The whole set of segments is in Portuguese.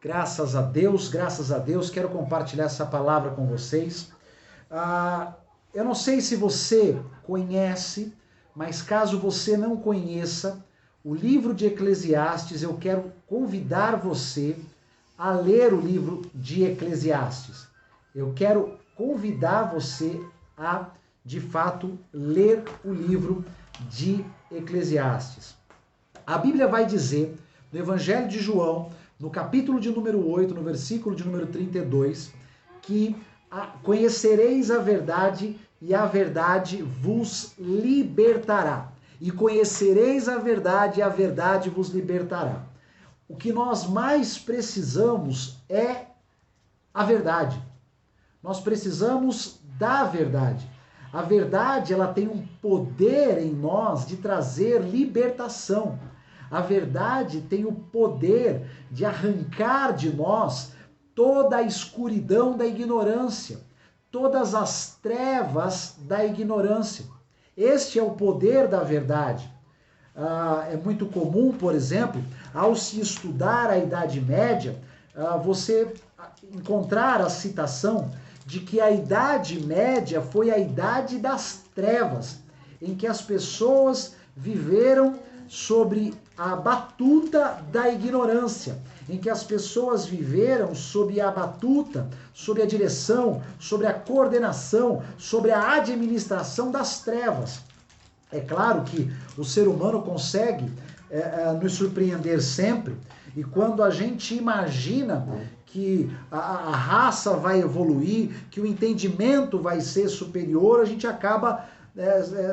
Graças a Deus, quero compartilhar essa palavra com vocês. Eu não sei se você conhece, mas caso você não conheça, o livro de Eclesiastes, eu quero convidar você a ler o livro de Eclesiastes. Eu quero convidar você a, de fato, ler o livro de Eclesiastes. A Bíblia vai dizer, no Evangelho de João, no capítulo de número 8, no versículo de número 32, que conhecereis a verdade e a verdade vos libertará. E conhecereis a verdade e a verdade vos libertará. O que nós mais precisamos é a verdade. Nós precisamos da verdade. A verdade, ela tem um poder em nós de trazer libertação. A verdade tem o poder de arrancar de nós toda a escuridão da ignorância, todas as trevas da ignorância. Este é o poder da verdade. É muito comum, por exemplo, ao se estudar a Idade Média, você encontrar a citação de que a Idade Média foi a idade das trevas, em que as pessoas viveram sobre a batuta da ignorância, em que as pessoas viveram sob a batuta, sob a direção, sobre a coordenação, sobre a administração das trevas. É claro que o ser humano consegue nos surpreender sempre, e quando a gente imagina que a raça vai evoluir, que o entendimento vai ser superior, a gente acaba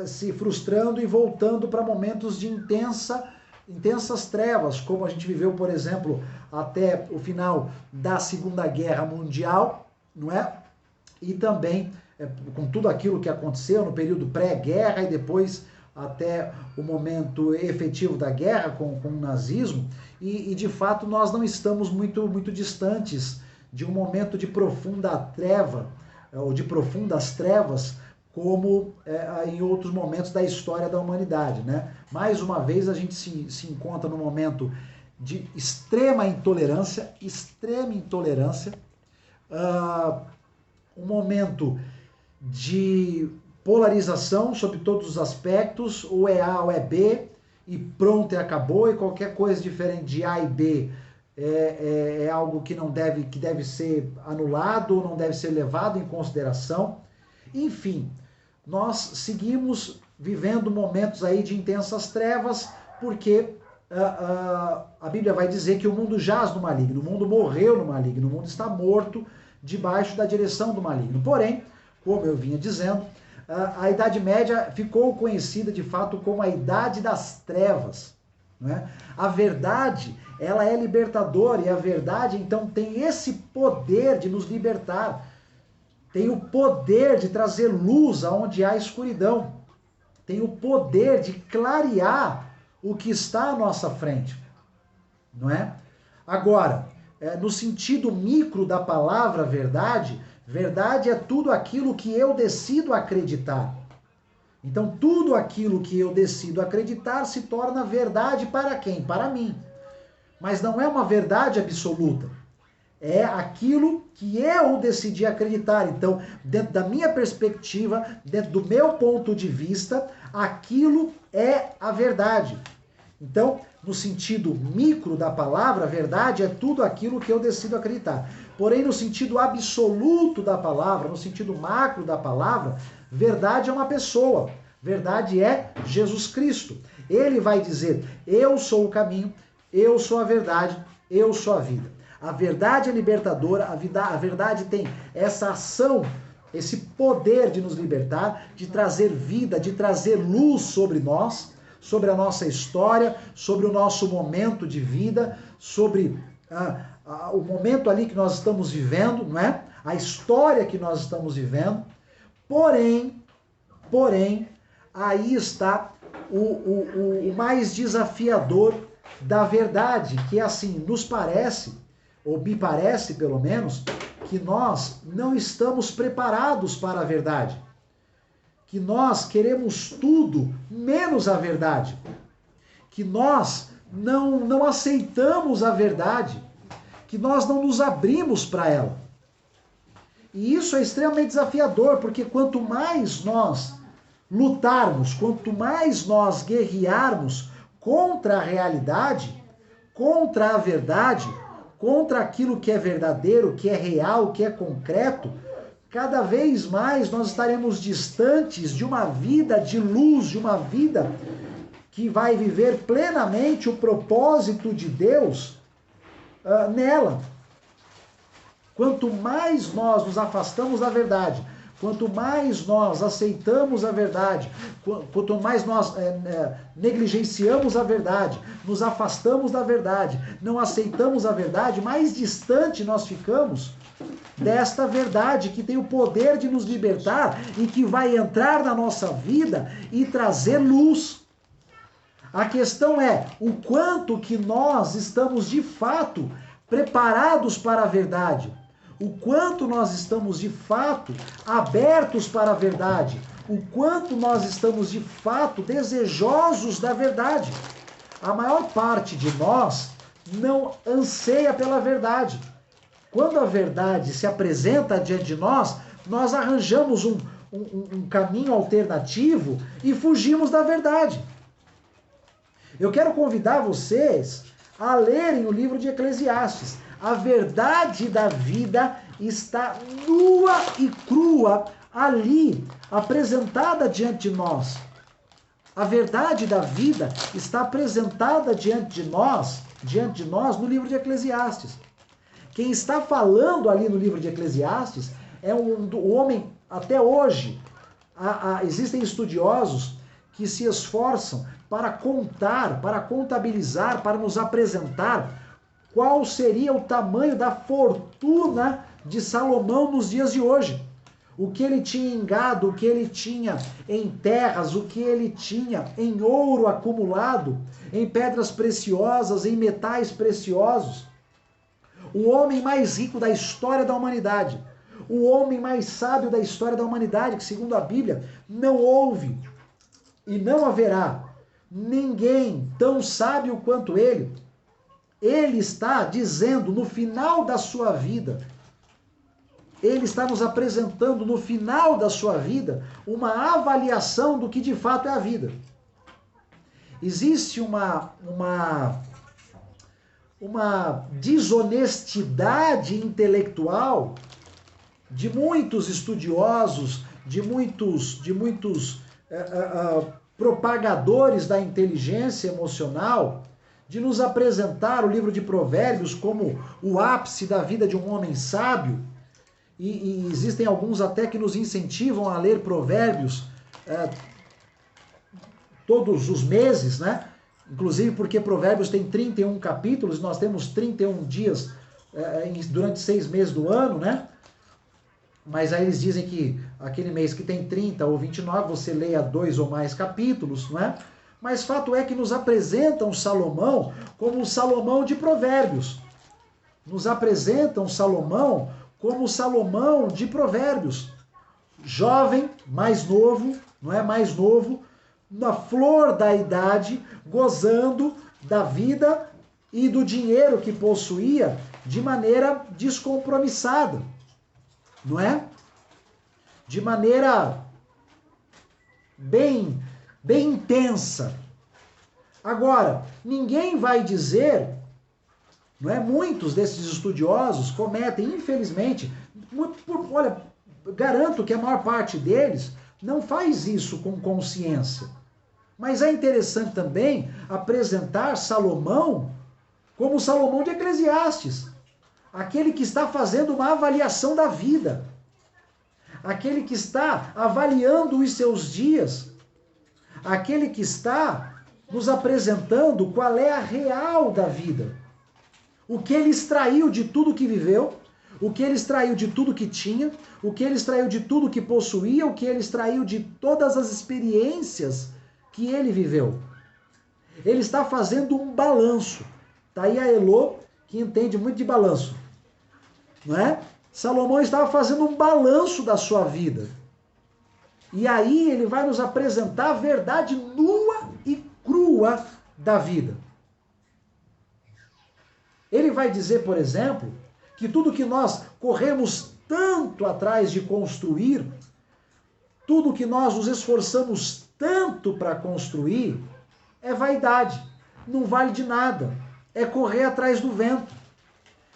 se frustrando e voltando para momentos de intensas trevas, como a gente viveu, por exemplo, até o final da Segunda Guerra Mundial, não é? E também com tudo aquilo que aconteceu no período pré-guerra e depois até o momento efetivo da guerra com o nazismo, e de fato nós não estamos muito distantes de um momento de profunda treva, ou de profundas trevas, como em outros momentos da história da humanidade, né? Mais uma vez a gente se encontra num momento de extrema intolerância, um momento de polarização sobre todos os aspectos, ou é A ou é B, e pronto, e acabou, e qualquer coisa diferente de A e B é algo que deve ser anulado, não deve ser levado em consideração. Enfim, nós seguimos vivendo momentos aí de intensas trevas, porque a Bíblia vai dizer que o mundo jaz no maligno, o mundo morreu no maligno, o mundo está morto debaixo da direção do maligno. Porém, como eu vinha dizendo, a Idade Média ficou conhecida de fato como a Idade das Trevas, não é? A verdade, ela é libertadora, e a verdade então tem esse poder de nos libertar, tem o poder de trazer luz aonde há escuridão, tem o poder de clarear o que está à nossa frente, não é? Agora, no sentido micro da palavra verdade, verdade é tudo aquilo que eu decido acreditar. Então, tudo aquilo que eu decido acreditar se torna verdade para quem? Para mim. Mas não é uma verdade absoluta. É aquilo que eu decidi acreditar. Então, dentro da minha perspectiva, dentro do meu ponto de vista, aquilo é a verdade. Então, no sentido micro da palavra, verdade é tudo aquilo que eu decido acreditar. Porém, no sentido absoluto da palavra, no sentido macro da palavra, verdade é uma pessoa. Verdade é Jesus Cristo. Ele vai dizer, eu sou o caminho, eu sou a verdade, eu sou a vida. A verdade é libertadora, a verdade tem essa ação, esse poder de nos libertar, de trazer vida, de trazer luz sobre nós, sobre a nossa história, sobre o nosso momento de vida, sobre o momento ali que nós estamos vivendo, não é? A história que nós estamos vivendo. Porém, aí está o mais desafiador da verdade, que assim, nos parece, ou me parece pelo menos, que nós não estamos preparados para a verdade. Que nós queremos tudo menos a verdade. Que nós não aceitamos a verdade. que nós não nos abrimos para ela. E isso é extremamente desafiador, porque quanto mais nós lutarmos, quanto mais nós guerrearmos contra a realidade, contra a verdade, contra aquilo que é verdadeiro, que é real, que é concreto, cada vez mais nós estaremos distantes de uma vida de luz, de uma vida que vai viver plenamente o propósito de Deus nela. Quanto mais nós nos afastamos da verdade, quanto mais nós aceitamos a verdade, quanto mais nós negligenciamos a verdade, nos afastamos da verdade, não aceitamos a verdade, mais distante nós ficamos desta verdade que tem o poder de nos libertar e que vai entrar na nossa vida e trazer luz. A questão é o quanto que nós estamos de fato preparados para a verdade. O quanto nós estamos de fato abertos para a verdade, o quanto nós estamos de fato desejosos da verdade. A maior parte de nós não anseia pela verdade. Quando a verdade se apresenta diante de nós, nós arranjamos um caminho alternativo e fugimos da verdade. Eu quero convidar vocês a lerem o livro de Eclesiastes. A verdade da vida está nua e crua ali, apresentada diante de nós. A verdade da vida está apresentada diante de nós no livro de Eclesiastes. Quem está falando ali no livro de Eclesiastes é o homem, até hoje, existem estudiosos que se esforçam para contar, para contabilizar, para nos apresentar qual seria o tamanho da fortuna de Salomão nos dias de hoje. O que ele tinha em gado, o que ele tinha em terras, o que ele tinha em ouro acumulado, em pedras preciosas, em metais preciosos. O homem mais rico da história da humanidade, o homem mais sábio da história da humanidade, que segundo a Bíblia, não houve e não haverá ninguém tão sábio quanto ele. Ele está dizendo no final da sua vida, ele está nos apresentando no final da sua vida uma avaliação do que de fato é a vida. Existe uma desonestidade intelectual de muitos estudiosos, de muitos propagadores da inteligência emocional, de nos apresentar o livro de Provérbios como o ápice da vida de um homem sábio, e existem alguns até que nos incentivam a ler Provérbios todos os meses, né? Inclusive porque Provérbios tem 31 capítulos, nós temos 31 dias durante 6 meses do ano, né? Mas aí eles dizem que aquele mês que tem 30 ou 29, você leia 2 ou mais capítulos, não é? Mas fato é que nos apresentam Salomão como o Salomão de Provérbios. Nos apresentam Salomão como o Salomão de Provérbios. Jovem, mais novo, não é? Mais novo, na flor da idade, gozando da vida e do dinheiro que possuía de maneira descompromissada, não é? De maneira bem intensa. Agora, ninguém vai dizer, não é? Muitos desses estudiosos cometem, infelizmente, olha, garanto que a maior parte deles não faz isso com consciência. Mas é interessante também apresentar Salomão como Salomão de Eclesiastes, aquele que está fazendo uma avaliação da vida, aquele que está avaliando os seus dias, aquele que está nos apresentando qual é a real da vida. O que ele extraiu de tudo que viveu, o que ele extraiu de tudo que tinha, o que ele extraiu de tudo que possuía, o que ele extraiu de todas as experiências que ele viveu. Ele está fazendo um balanço. Está aí a Elô, que entende muito de balanço, não é? Salomão estava fazendo um balanço da sua vida. E aí ele vai nos apresentar a verdade nua e crua da vida. Ele vai dizer, por exemplo, que tudo que nós corremos tanto atrás de construir, tudo que nós nos esforçamos tanto para construir, é vaidade, não vale de nada, é correr atrás do vento.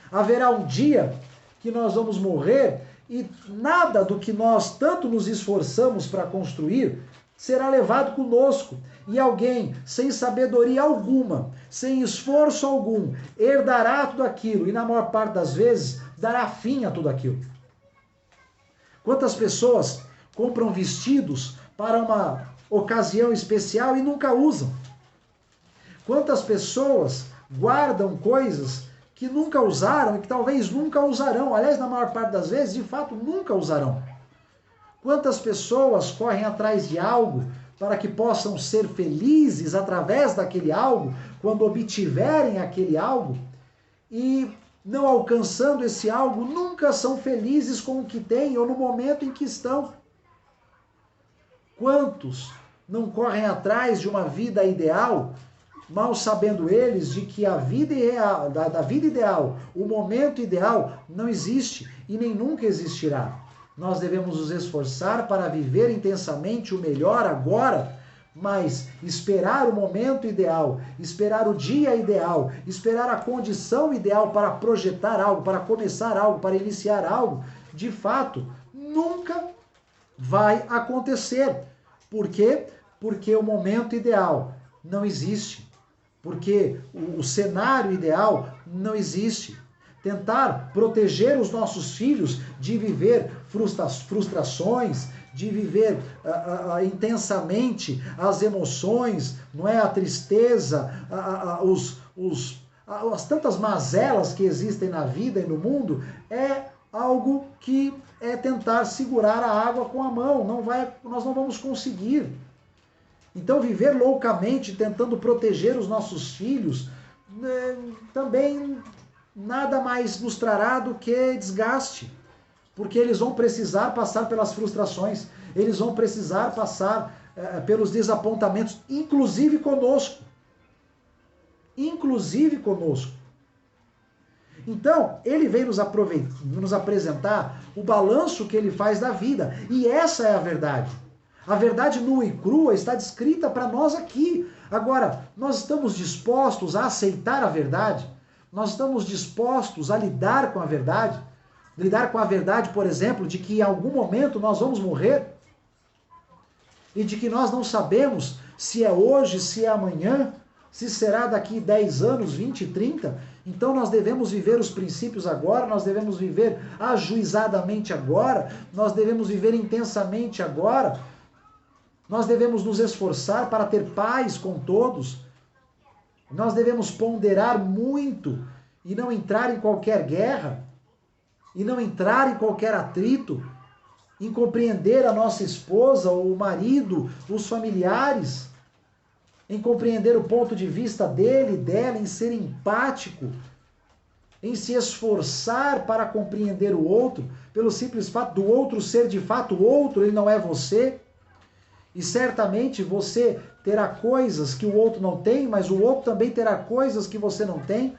Haverá um dia que nós vamos morrer e nada do que nós tanto nos esforçamos para construir será levado conosco. E alguém sem sabedoria alguma, sem esforço algum, herdará tudo aquilo e na maior parte das vezes dará fim a tudo aquilo. Quantas pessoas compram vestidos para uma ocasião especial e nunca usam? Quantas pessoas guardam coisas que nunca usaram e que talvez nunca usarão? Aliás, na maior parte das vezes, de fato, nunca usarão. Quantas pessoas correm atrás de algo para que possam ser felizes através daquele algo, quando obtiverem aquele algo, e não alcançando esse algo, nunca são felizes com o que têm ou no momento em que estão? Quantos não correm atrás de uma vida ideal, mal sabendo eles de que a vida ideal, da vida ideal, o momento ideal, não existe e nem nunca existirá? Nós devemos nos esforçar para viver intensamente o melhor agora, mas esperar o momento ideal, esperar o dia ideal, esperar a condição ideal para projetar algo, para começar algo, para iniciar algo, de fato, nunca vai acontecer. Por quê? Porque o momento ideal não existe. Porque o cenário ideal não existe. Tentar proteger os nossos filhos de viver frustrações, de viver intensamente as emoções, não é? A tristeza, as tantas mazelas que existem na vida e no mundo, é algo que é tentar segurar a água com a mão. Nós não vamos conseguir. Então, viver loucamente tentando proteger os nossos filhos também nada mais nos trará do que desgaste, porque eles vão precisar passar pelas frustrações, eles vão precisar passar pelos desapontamentos, inclusive conosco. Inclusive conosco. Então, ele vem nos apresentar o balanço que ele faz da vida, e essa é a verdade. A verdade nua e crua está descrita para nós aqui. Agora, nós estamos dispostos a aceitar a verdade? Nós estamos dispostos a lidar com a verdade? Lidar com a verdade, por exemplo, de que em algum momento nós vamos morrer? E de que nós não sabemos se é hoje, se é amanhã, se será daqui 10 anos, 20, 30? Então nós devemos viver os princípios agora, nós devemos viver ajuizadamente agora, nós devemos viver intensamente agora. Nós devemos nos esforçar para ter paz com todos. Nós devemos ponderar muito e não entrar em qualquer guerra, e não entrar em qualquer atrito, em compreender a nossa esposa, o marido, os familiares, em compreender o ponto de vista dele, dela, em ser empático, em se esforçar para compreender o outro, pelo simples fato do outro ser de fato o outro, ele não é você. E certamente você terá coisas que o outro não tem, mas o outro também terá coisas que você não tem.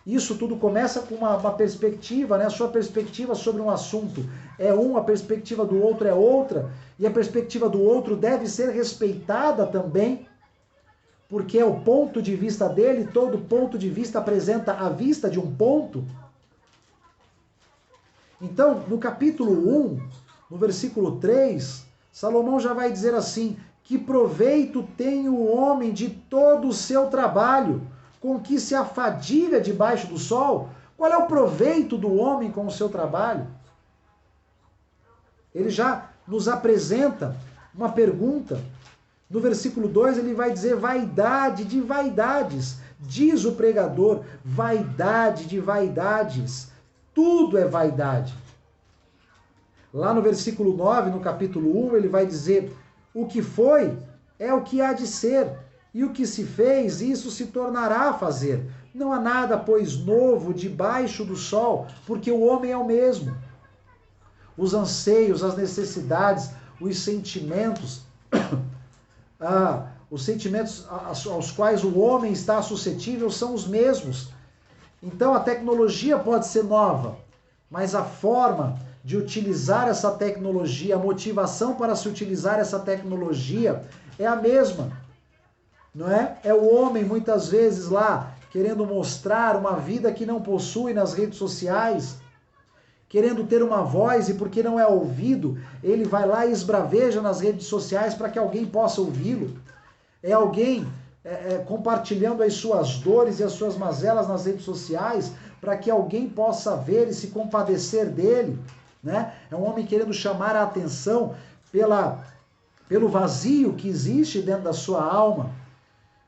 Isso tudo começa com uma perspectiva, né? A sua perspectiva sobre um assunto é uma, a perspectiva do outro é outra, e a perspectiva do outro deve ser respeitada também, porque é o ponto de vista dele, todo ponto de vista apresenta a vista de um ponto. Então, no capítulo 1, no versículo 3, Salomão já vai dizer assim: que proveito tem o homem de todo o seu trabalho, com que se afadiga debaixo do sol? Qual é o proveito do homem com o seu trabalho? Ele já nos apresenta uma pergunta. No versículo 2 ele vai dizer: vaidade de vaidades. Diz o pregador: vaidade de vaidades. Tudo é vaidade. Lá no versículo 9, no capítulo 1, ele vai dizer: o que foi é o que há de ser, e o que se fez, isso se tornará a fazer. Não há nada, pois, novo debaixo do sol, porque o homem é o mesmo. Os anseios, as necessidades, os sentimentos, aos quais o homem está suscetível são os mesmos. Então a tecnologia pode ser nova, mas a forma de utilizar essa tecnologia, a motivação para se utilizar essa tecnologia é a mesma, não é? É o homem muitas vezes lá querendo mostrar uma vida que não possui nas redes sociais, querendo ter uma voz e porque não é ouvido, ele vai lá e esbraveja nas redes sociais para que alguém possa ouvi-lo. É alguém compartilhando as suas dores e as suas mazelas nas redes sociais para que alguém possa ver e se compadecer dele, né? É um homem querendo chamar a atenção pelo vazio que existe dentro da sua alma.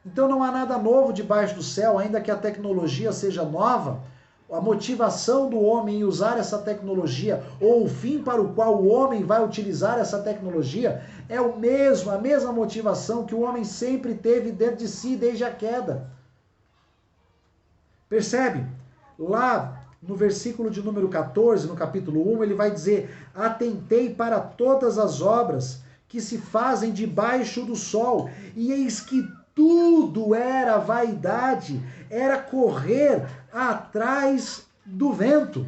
Então não há nada novo debaixo do céu, ainda que a tecnologia seja nova. A motivação do homem em usar essa tecnologia, ou o fim para o qual o homem vai utilizar essa tecnologia, é a mesma motivação que o homem sempre teve dentro de si desde a queda. Percebe? Lá no versículo de número 14, no capítulo 1, ele vai dizer: atentei para todas as obras que se fazem debaixo do sol, e eis que tudo era vaidade, era correr atrás do vento.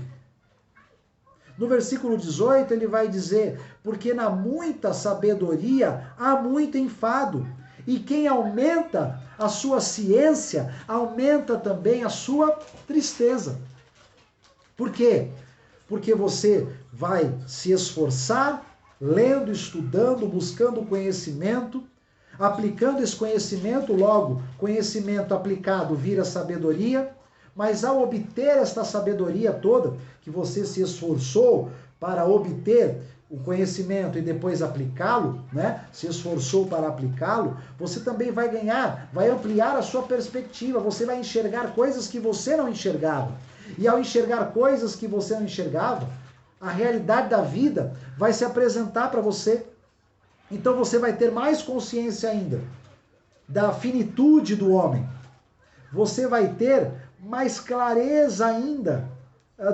No versículo 18 ele vai dizer: porque na muita sabedoria há muito enfado, e quem aumenta a sua ciência, aumenta também a sua tristeza. Por quê? Porque você vai se esforçar, lendo, estudando, buscando conhecimento, aplicando esse conhecimento, logo, conhecimento aplicado vira sabedoria, mas ao obter esta sabedoria toda, que você se esforçou para obter o conhecimento e depois aplicá-lo, né? Se esforçou para aplicá-lo, você também vai ganhar, vai ampliar a sua perspectiva, você vai enxergar coisas que você não enxergava. E ao enxergar coisas que você não enxergava, a realidade da vida vai se apresentar para você. Então você vai ter mais consciência ainda da finitude do homem. Você vai ter mais clareza ainda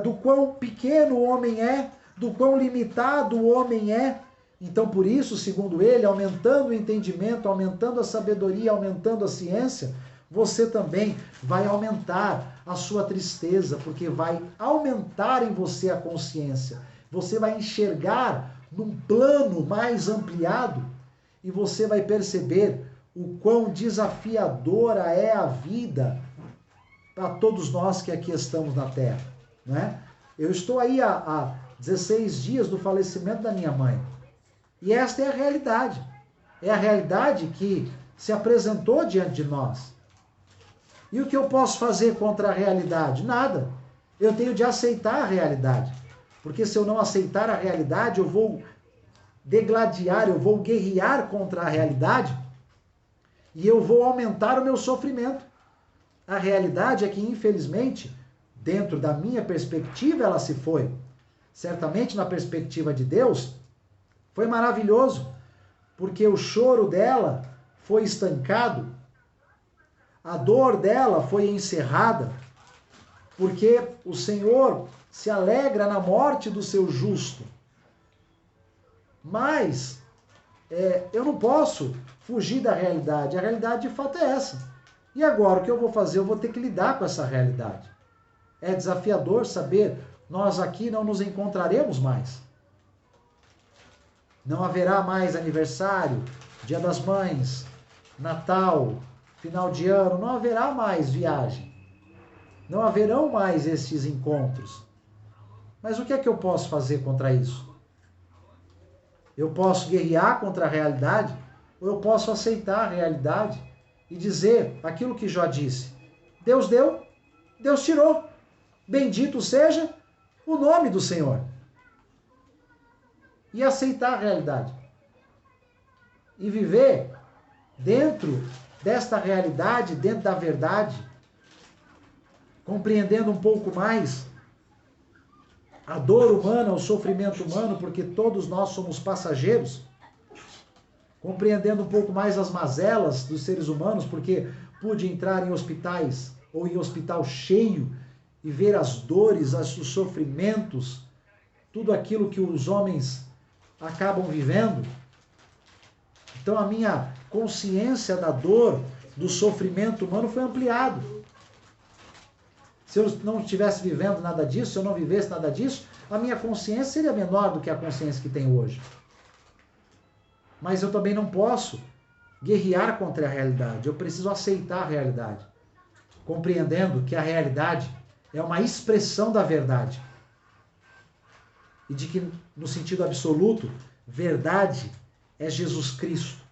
do quão pequeno o homem é, do quão limitado o homem é. Então, por isso, segundo ele, aumentando o entendimento, aumentando a sabedoria, aumentando a ciência, você também vai aumentar a sua tristeza, porque vai aumentar em você a consciência. Você vai enxergar num plano mais ampliado e você vai perceber o quão desafiadora é a vida para todos nós que aqui estamos na Terra, né? Eu estou aí há 16 dias do falecimento da minha mãe. E esta é a realidade. É a realidade que se apresentou diante de nós. E o que eu posso fazer contra a realidade? Nada. Eu tenho de aceitar a realidade. Porque se eu não aceitar a realidade, eu vou degladiar, eu vou guerrear contra a realidade e eu vou aumentar o meu sofrimento. A realidade é que, infelizmente, dentro da minha perspectiva, ela se foi. Certamente, na perspectiva de Deus, foi maravilhoso, porque o choro dela foi estancado, a dor dela foi encerrada, porque o Senhor se alegra na morte do seu justo. Mas eu não posso fugir da realidade. A realidade de fato é essa. E agora o que eu vou fazer? Eu vou ter que lidar com essa realidade. É desafiador saber, nós aqui não nos encontraremos mais. Não haverá mais aniversário, Dia das Mães, Natal, final de ano, não haverá mais viagem. Não haverão mais estes encontros. Mas o que é que eu posso fazer contra isso? Eu posso guerrear contra a realidade, ou eu posso aceitar a realidade e dizer aquilo que Jó disse: Deus deu, Deus tirou. Bendito seja o nome do Senhor. E aceitar a realidade. E viver dentro desta realidade, dentro da verdade, compreendendo um pouco mais a dor humana, o sofrimento humano, porque todos nós somos passageiros, compreendendo um pouco mais as mazelas dos seres humanos, porque pude entrar em hospitais ou em hospital cheio e ver as dores, os sofrimentos, tudo aquilo que os homens acabam vivendo. Então a minha consciência da dor, do sofrimento humano foi ampliado. Se eu não estivesse vivendo nada disso, se eu não vivesse nada disso, a minha consciência seria menor do que a consciência que tenho hoje. Mas eu também não posso guerrear contra a realidade. Eu preciso aceitar a realidade, compreendendo que a realidade é uma expressão da verdade. E de que, no sentido absoluto, verdade é Jesus Cristo.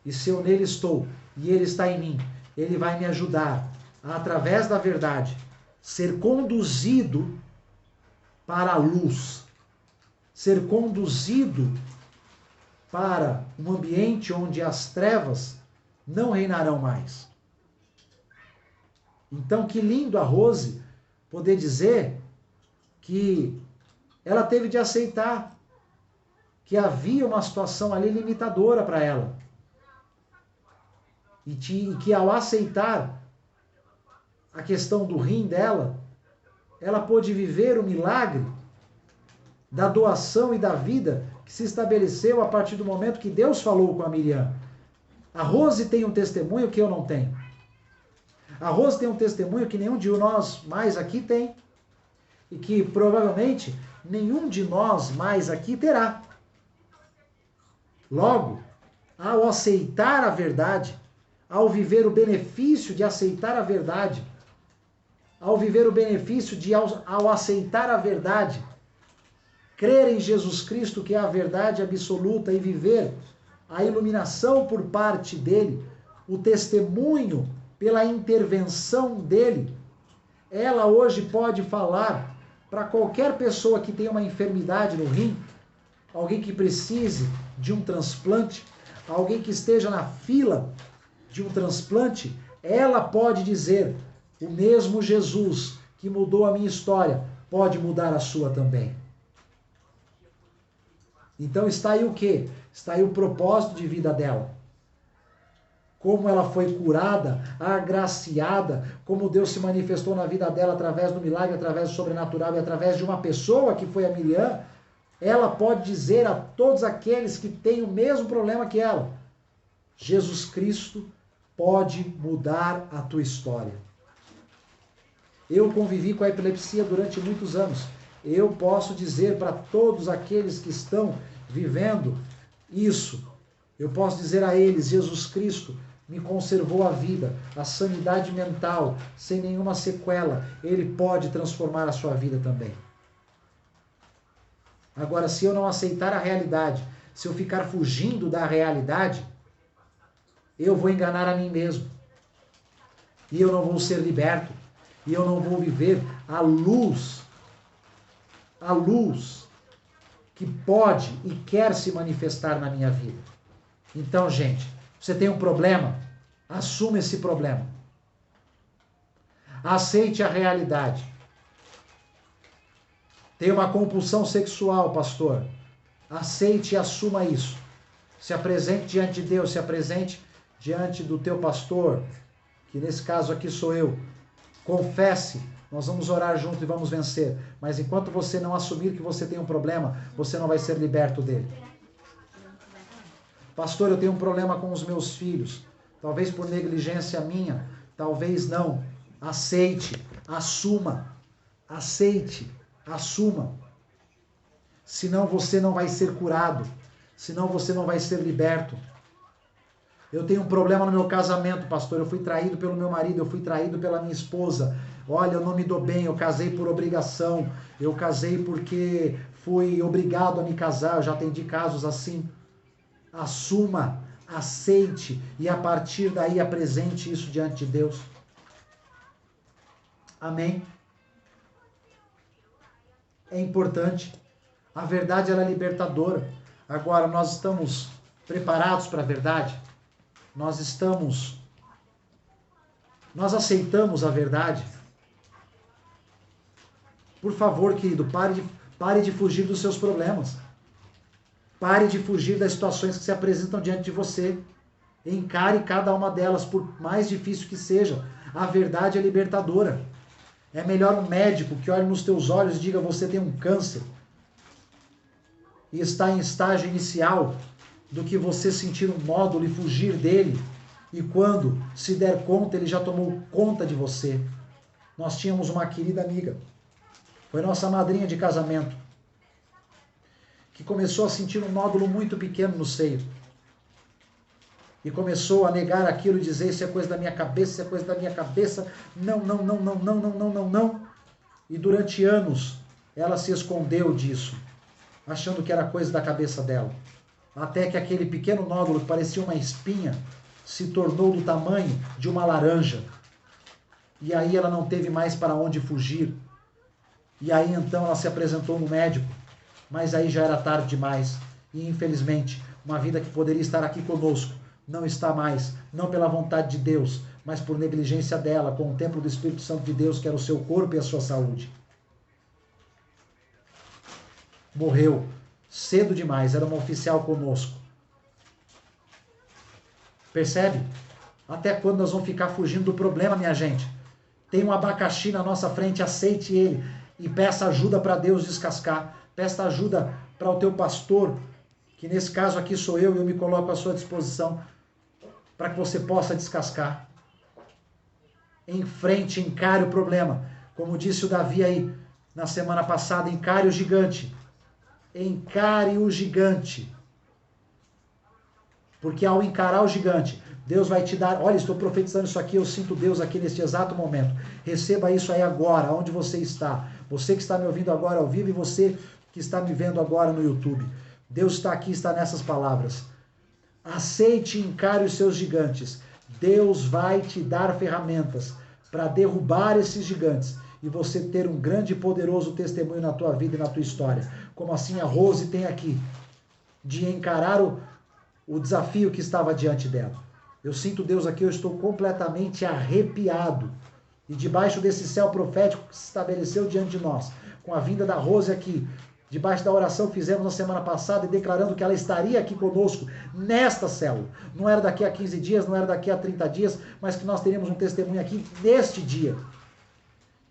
E se eu nele estou e ele está em mim, ele vai me ajudar a, através da verdade, ser conduzido para a luz, ser conduzido para um ambiente onde as trevas não reinarão mais. Então, que lindo a Rose poder dizer que ela teve de aceitar que havia uma situação ali limitadora para ela. E que ao aceitar a questão do rim dela, ela pôde viver o milagre da doação e da vida que se estabeleceu a partir do momento que Deus falou com a Miriam. A Rose tem um testemunho que eu não tenho. A Rose tem um testemunho que nenhum de nós mais aqui tem. E que provavelmente nenhum de nós mais aqui terá. Logo, ao aceitar a verdade, ao viver o benefício de aceitar a verdade, ao viver o benefício de, ao aceitar a verdade, crer em Jesus Cristo, que é a verdade absoluta, e viver a iluminação por parte dele, o testemunho pela intervenção dele, ela hoje pode falar para qualquer pessoa que tenha uma enfermidade no rim, alguém que precise de um transplante, alguém que esteja na fila de um transplante, ela pode dizer: o mesmo Jesus que mudou a minha história pode mudar a sua também. Então está aí o quê? Está aí o propósito de vida dela. Como ela foi curada, agraciada, como Deus se manifestou na vida dela através do milagre, através do sobrenatural e através de uma pessoa que foi a Miriam, ela pode dizer a todos aqueles que têm o mesmo problema que ela: Jesus Cristo pode mudar a tua história. Eu convivi com a epilepsia durante muitos anos. Eu posso dizer para todos aqueles que estão vivendo isso, eu posso dizer a eles: Jesus Cristo me conservou a vida, a sanidade mental, sem nenhuma sequela. Ele pode transformar a sua vida também. Agora, se eu não aceitar a realidade, se eu ficar fugindo da realidade, eu vou enganar a mim mesmo. E eu não vou ser liberto. E eu não vou viver a luz que pode e quer se manifestar na minha vida. Então, gente, você tem um problema? Assuma esse problema. Aceite a realidade. Tem uma compulsão sexual, pastor. Aceite e assuma isso. Se apresente diante de Deus, se apresente diante do teu pastor, que nesse caso aqui sou eu. Confesse, nós vamos orar junto e vamos vencer. Mas enquanto você não assumir que você tem um problema, você não vai ser liberto dele. Pastor, eu tenho um problema com os meus filhos. Talvez por negligência minha, talvez não. Aceite, assuma. Aceite, assuma. Senão você não vai ser curado. Senão você não vai ser liberto. Eu tenho um problema no meu casamento, pastor. Eu fui traído pelo meu marido, eu fui traído pela minha esposa. Olha, eu não me dou bem, eu casei por obrigação. Eu casei porque fui obrigado a me casar. Eu já atendi casos assim. Assuma, aceite e a partir daí apresente isso diante de Deus. Amém? É importante. A verdade, ela é libertadora. Agora, nós estamos preparados para a verdade? Nós aceitamos a verdade? Por favor, querido, pare de fugir dos seus problemas. Pare de fugir das situações que se apresentam diante de você. Encare cada uma delas, por mais difícil que seja. A verdade é libertadora. É melhor um médico que olhe nos teus olhos e diga: você tem um câncer e está em estágio inicial, do que você sentir um nódulo e fugir dele, e quando se der conta, ele já tomou conta de você. Nós tínhamos uma querida amiga, foi nossa madrinha de casamento, que começou a sentir um nódulo muito pequeno no seio. E começou a negar aquilo e dizer, isso é coisa da minha cabeça, isso é coisa da minha cabeça, não, não, não, não, não, não, não, não, não. E durante anos ela se escondeu disso, achando que era coisa da cabeça dela. Até que aquele pequeno nódulo que parecia uma espinha se tornou do tamanho de uma laranja. E aí ela não teve mais para onde fugir. E aí então ela se apresentou no médico, mas aí já era tarde demais. E infelizmente, uma vida que poderia estar aqui conosco, não está mais, não pela vontade de Deus, mas por negligência dela, com o templo do Espírito Santo de Deus, que era o seu corpo e a sua saúde. Morreu cedo demais, era uma oficial conosco. Percebe? Até quando nós vamos ficar fugindo do problema, minha gente? Tem um abacaxi na nossa frente, aceite ele e peça ajuda para Deus descascar. Peça ajuda para o teu pastor, que nesse caso aqui sou eu, e eu me coloco à sua disposição para que você possa descascar. Enfrente, encare o problema. Como disse o Davi aí na semana passada, encare o gigante. Encare o gigante. Porque ao encarar o gigante, Deus vai te dar... Olha, estou profetizando isso aqui, eu sinto Deus aqui neste exato momento. Receba isso aí agora, onde você está. Você que está me ouvindo agora ao vivo e você que está me vendo agora no YouTube. Deus está aqui, está nessas palavras. Aceite e encare os seus gigantes. Deus vai te dar ferramentas para derrubar esses gigantes e você ter um grande e poderoso testemunho na tua vida e na tua história. Como assim a Rose tem aqui, de encarar o desafio que estava diante dela. Eu sinto Deus aqui, eu estou completamente arrepiado. E debaixo desse céu profético que se estabeleceu diante de nós, com a vinda da Rose aqui, debaixo da oração que fizemos na semana passada e declarando que ela estaria aqui conosco nesta célula. Não era daqui a 15 dias, não era daqui a 30 dias, mas que nós teríamos um testemunho aqui neste dia.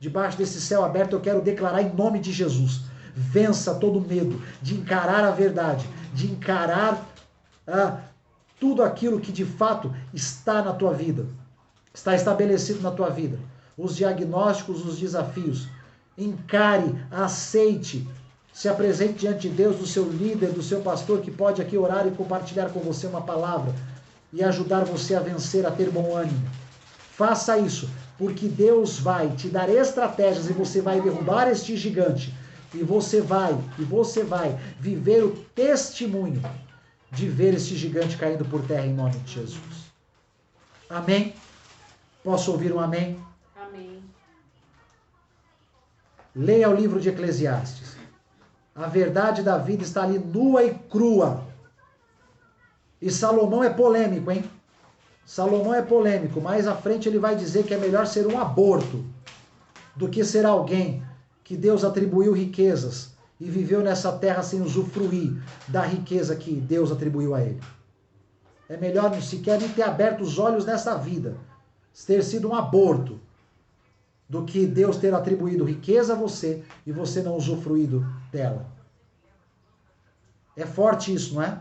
Debaixo desse céu aberto eu quero declarar em nome de Jesus. Vença todo medo de encarar a verdade, de encarar tudo aquilo que de fato está na tua vida, está estabelecido na tua vida. Os diagnósticos, os desafios. Encare, aceite, se apresente diante de Deus, do seu líder, do seu pastor, que pode aqui orar e compartilhar com você uma palavra e ajudar você a vencer, a ter bom ânimo. Faça isso, porque Deus vai te dar estratégias e você vai derrubar este gigante. E você vai viver o testemunho de ver este gigante caindo por terra em nome de Jesus. Amém? Posso ouvir um amém? Amém. Leia o livro de Eclesiastes. A verdade da vida está ali nua e crua. E Salomão é polêmico, hein? Salomão é polêmico. Mais à frente ele vai dizer que é melhor ser um aborto do que ser alguém que Deus atribuiu riquezas e viveu nessa terra sem usufruir da riqueza que Deus atribuiu a ele. É melhor não sequer nem ter aberto os olhos nessa vida, ter sido um aborto, do que Deus ter atribuído riqueza a você e você não usufruído dela. É forte isso, não é?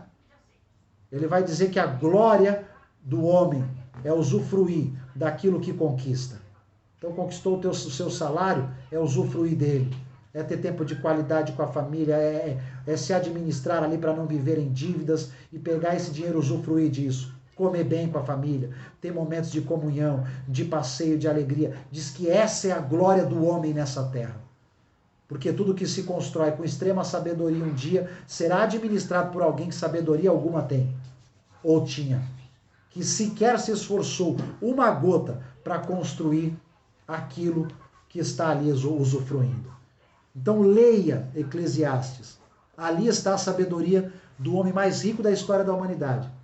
Ele vai dizer que a glória do homem é usufruir daquilo que conquista. Então conquistou o seu salário, é usufruir dele. É ter tempo de qualidade com a família, é se administrar ali para não viver em dívidas e pegar esse dinheiro, usufruir disso. Comer bem com a família, ter momentos de comunhão, de passeio, de alegria. Diz que essa é a glória do homem nessa terra. Porque tudo que se constrói com extrema sabedoria um dia será administrado por alguém que sabedoria alguma tem, ou tinha, que sequer se esforçou uma gota para construir aquilo que está ali usufruindo. Então leia Eclesiastes. Ali está a sabedoria do homem mais rico da história da humanidade.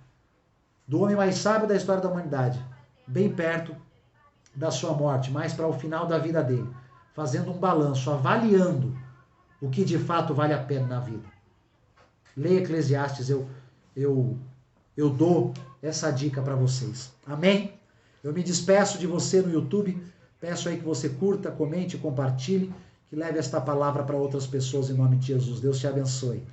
Do homem mais sábio da história da humanidade, bem perto da sua morte, mais para o final da vida dele, fazendo um balanço, avaliando o que de fato vale a pena na vida. Leia Eclesiastes, eu dou essa dica para vocês. Amém? Eu me despeço de você no YouTube, peço aí que você curta, comente, compartilhe, que leve esta palavra para outras pessoas em nome de Jesus. Deus te abençoe.